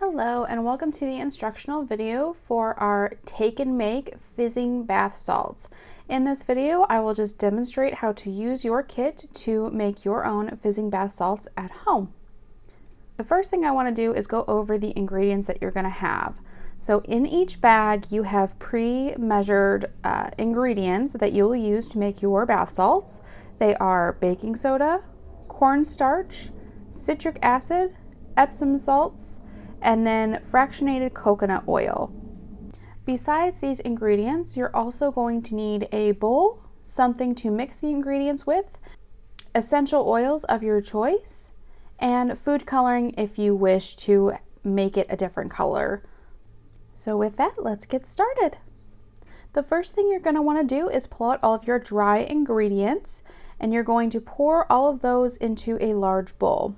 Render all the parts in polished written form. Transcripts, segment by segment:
Hello and welcome to the instructional video for our Take and Make Fizzing bath salts. In this video, I will just demonstrate how to use your kit to make your own fizzing bath salts at home. The first thing I want to do is go over the ingredients that you're going to have. So in each bag, you have pre-measured ingredients that you'll use to make your bath salts. They are baking soda, cornstarch, citric acid, Epsom salts, and then fractionated coconut oil. Besides these ingredients, you're also going to need a bowl, something to mix the ingredients with, essential oils of your choice, and food coloring if you wish to make it a different color. So with that, let's get started. The first thing you're going to want to do is pull out all of your dry ingredients, and you're going to pour all of those into a large bowl.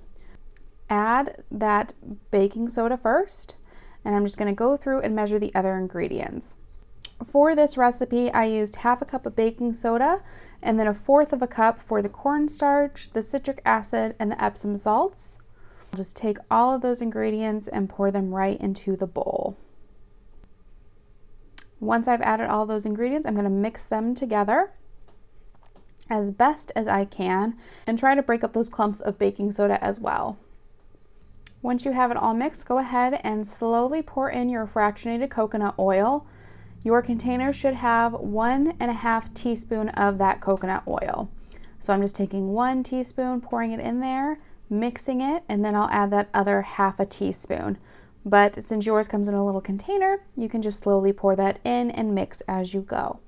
Add that baking soda first, and I'm just going to go through and measure the other ingredients. For this recipe, I used half a cup of baking soda and then a fourth of a cup for the cornstarch, the citric acid, and the Epsom salts. I'll just take all of those ingredients and pour them right into the bowl. Once I've added all those ingredients, I'm going to mix them together as best as I can and try to break up those clumps of baking soda as well. Once you have it all mixed, go ahead and slowly pour in your fractionated coconut oil. Your container should have 1.5 teaspoons of that coconut oil. So I'm just taking 1 teaspoon, pouring it in there, mixing it, and then I'll add that other half a teaspoon. But since yours comes in a little container, you can just slowly pour that in and mix as you go.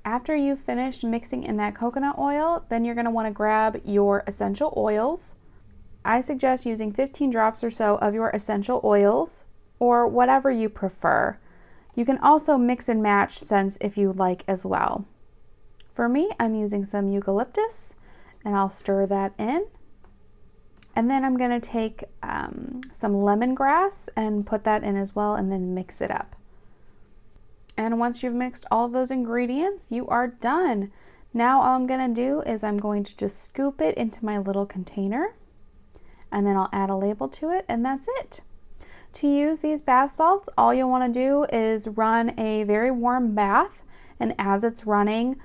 After you've finished mixing in that coconut oil, then you're going to want to grab your essential oils. I suggest using 15 drops or so of your essential oils, or whatever you prefer. You can also mix and match scents if you like as well. For me, I'm using some eucalyptus, and I'll stir that in. And then I'm going to take some lemongrass and put that in as well, and then mix it up. And once you've mixed all of those ingredients, you are done. Now all I'm going to do is I'm going to just scoop it into my little container, and then I'll add a label to it, and that's it. To use these bath salts, all you'll want to do is run a very warm bath, and as it's running,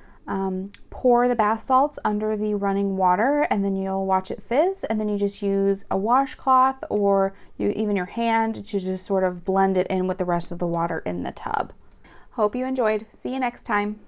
pour the bath salts under the running water, and then you'll watch it fizz, and then you just use a washcloth or even your hand to just sort of blend it in with the rest of the water in the tub. Hope you enjoyed. See you next time.